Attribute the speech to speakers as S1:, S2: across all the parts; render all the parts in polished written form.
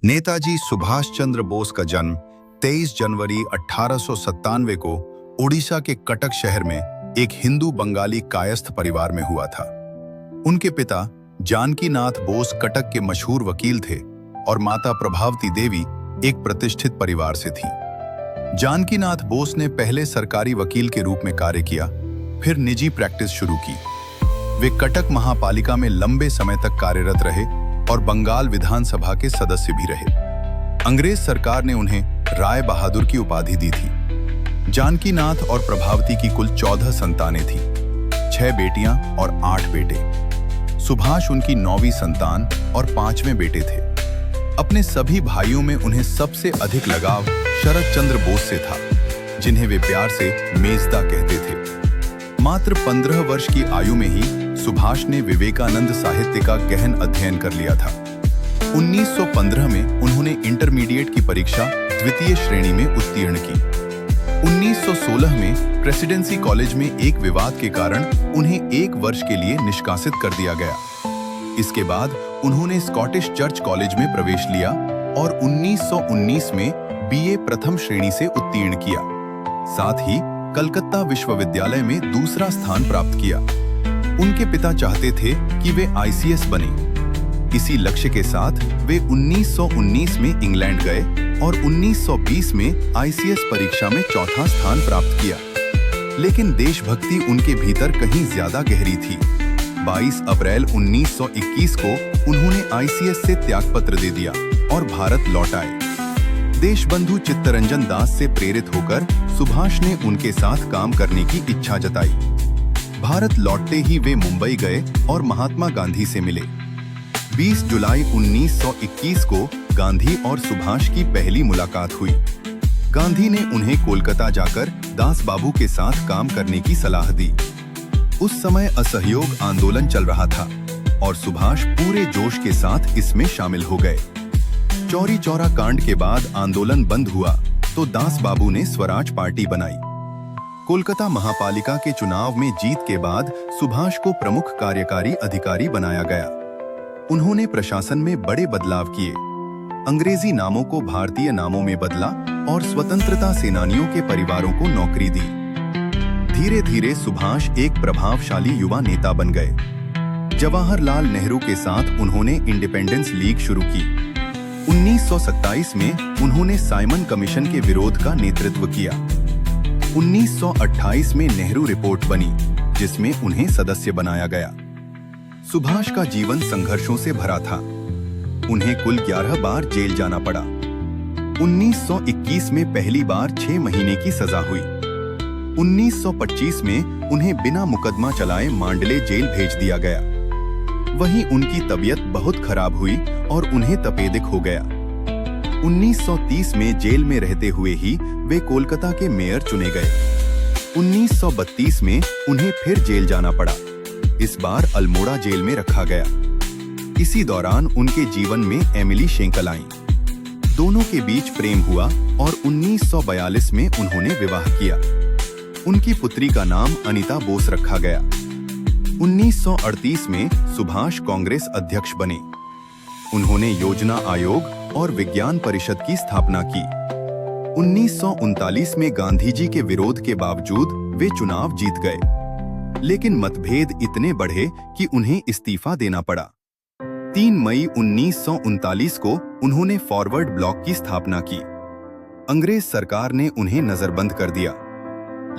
S1: नेताजी सुभाष चंद्र बोस का जन्म 23 जनवरी 1897 को ओडिशा के कटक शहर में एक हिंदू बंगाली कायस्थ परिवार में हुआ था। उनके पिता जानकीनाथ बोस कटक के मशहूर वकील थे और माता प्रभावती देवी एक प्रतिष्ठित परिवार से थी। जानकीनाथ बोस ने पहले सरकारी वकील के रूप में कार्य किया, फिर निजी प्रैक्टिस शुरू की। वे कटक महापालिका में लंबे समय तक कार्यरत रहे और बंगाल विधानसभा के सदस्य भी रहे। अंग्रेज सरकार ने उन्हें राय बहादुर की उपाधि दी थी। जानकीनाथ और प्रभावती की कुल 14 संतानें थीं, 6 बेटियां और 8 बेटे। सुभाष उनकी 9वीं संतान और 5वें बेटे थे। अपने सभी भाइयों में उन्हें सबसे अधिक लगाव शरद चंद्र बोस से था, जिन्हें वे प्यार से मेजदा कहते थे। मात्र 15 वर्ष की आयु में ही सुभाष ने विवेकानंद साहित्य का गहन अध्ययन कर लिया था। 1915 में उन्होंने इंटरमीडिएट की परीक्षा द्वितीय श्रेणी में उत्तीर्ण की। 1916 में प्रेसिडेंसी कॉलेज में एक विवाद के कारण उन्हें 1 वर्ष के लिए निष्कासित कर दिया गया। इसके बाद उन्होंने स्कॉटिश चर्च कॉलेज में प्रवेश लिया और 1919 में बीए प्रथम श्रेणी से उत्तीर्ण किया। साथ ही कलकत्ता विश्वविद्यालय में दूसरा स्थान प्राप्त किया। उनके पिता चाहते थे कि वे आईसीएस बने। इसी लक्ष्य के साथ वे 1919 में इंग्लैंड गए और 1920 में आईसीएस परीक्षा में चौथा स्थान प्राप्त किया। लेकिन देशभक्ति उनके भीतर कहीं ज्यादा गहरी थी। 22 अप्रैल 1921 को उन्होंने आईसीएस से त्यागपत्र दे दिया और भारत लौट आए। देशबंधु चित्तरंजन दास से प्रेरित होकर सुभाष ने उनके साथ काम करने की इच्छा जताई। भारत लौटते ही वे मुंबई गए और महात्मा गांधी से मिले। 20 जुलाई 1921 को गांधी और सुभाष की पहली मुलाकात हुई। गांधी ने उन्हें कोलकाता जाकर दास बाबू के साथ काम करने की सलाह दी। उस समय असहयोग आंदोलन चल रहा था और सुभाष पूरे जोश के साथ इसमें शामिल हो गए। चौरी चौरा कांड के बाद आंदोलन बंद हुआ तो दास बाबू ने स्वराज पार्टी बनाई। कोलकाता महापालिका के चुनाव में जीत के बाद सुभाष को प्रमुख कार्यकारी अधिकारी बनाया गया। उन्होंने प्रशासन में बड़े बदलाव किए, अंग्रेजी नामों को भारतीय नामों में बदला और स्वतंत्रता सेनानियों के परिवारों को नौकरी दी। धीरे धीरे सुभाष एक प्रभावशाली युवा नेता बन गए। जवाहरलाल नेहरू के साथ उन्होंने इंडिपेंडेंस लीग शुरू की। 1927 में उन्होंने साइमन कमीशन के विरोध का नेतृत्व किया। 1928 में नेहरू रिपोर्ट बनी, जिसमें उन्हें सदस्य बनाया गया। सुभाष का जीवन संघर्षों से भरा था। उन्हें कुल 11 बार जेल जाना पड़ा। 1921 में पहली बार 6 महीने की सजा हुई। 1925 में उन्हें बिना मुकदमा चलाए मांडले जेल भेज दिया गया। वहीं उनकी तबीयत बहुत खराब हुई और उन्हें तपेदिक हो गया। 1930 में जेल में रहते हुए ही वे कोलकाता के मेयर चुने गए। 1932 में उन्हें फिर जेल जाना पड़ा। इस बार अल्मोड़ा जेल में रखा गया। इसी दौरान उनके जीवन में एमिली शेंकल आईं। दोनों के बीच प्रेम हुआ और 1942 में उन्होंने विवाह किया। उनकी पुत्री का नाम अनीता बोस रखा गया। 1938 में सुभाष कांग्रेस अध्यक्ष बने। उन्होंने योजना आयोग और विज्ञान परिषद की स्थापना की। 1939 में गांधी जी के विरोध के बावजूद वे चुनाव जीत गए, लेकिन मतभेद इतने बढ़े कि उन्हें इस्तीफा देना पड़ा। 3 मई 1939 को उन्होंने फॉरवर्ड ब्लॉक की स्थापना की। अंग्रेज सरकार ने उन्हें नजरबंद कर दिया,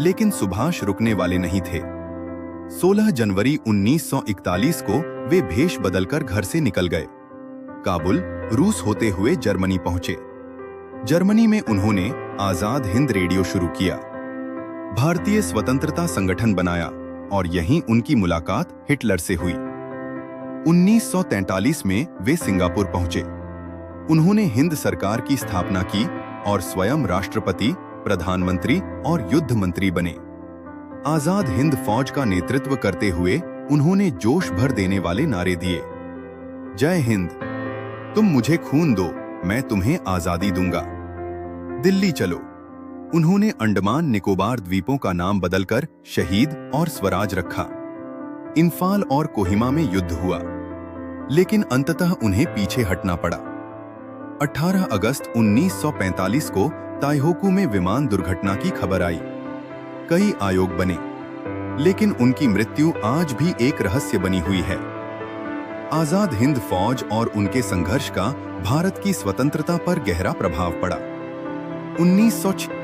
S1: लेकिन सुभाष रुकने वाले नहीं थे। 16 जनवरी 1941 को वे भेष बदलकर घर से निकल गए। काबुल, रूस होते हुए जर्मनी पहुंचे। जर्मनी में उन्होंने आजाद हिंद रेडियो शुरू किया, भारतीय स्वतंत्रता संगठन बनाया और यहीं उनकी मुलाकात हिटलर से हुई। 1943 में वे सिंगापुर पहुंचे। उन्होंने हिंद सरकार की स्थापना की और स्वयं राष्ट्रपति, प्रधानमंत्री और युद्ध मंत्री बने। आजाद हिंद फौज का नेतृत्व करते हुए उन्होंने जोश भर देने वाले नारे दिए। जय हिंद, तुम मुझे खून दो, मैं तुम्हें आजादी दूंगा। दिल्ली चलो। उन्होंने अंडमान निकोबार द्वीपों का नाम बदलकर शहीद और स्वराज रखा। इंफाल और कोहिमा में युद्ध हुआ, लेकिन अंततः उन्हें पीछे हटना पड़ा। 18 अगस्त 1945 को ताइहोकू में विमान दुर्घटना की खबर आई। कई आयोग बने, लेकिन उनकी मृत्यु आज भी एक रहस्य बनी हुई है। आजाद हिंद फौज और उनके संघर्ष का भारत की स्वतंत्रता पर गहरा प्रभाव पड़ा। 1946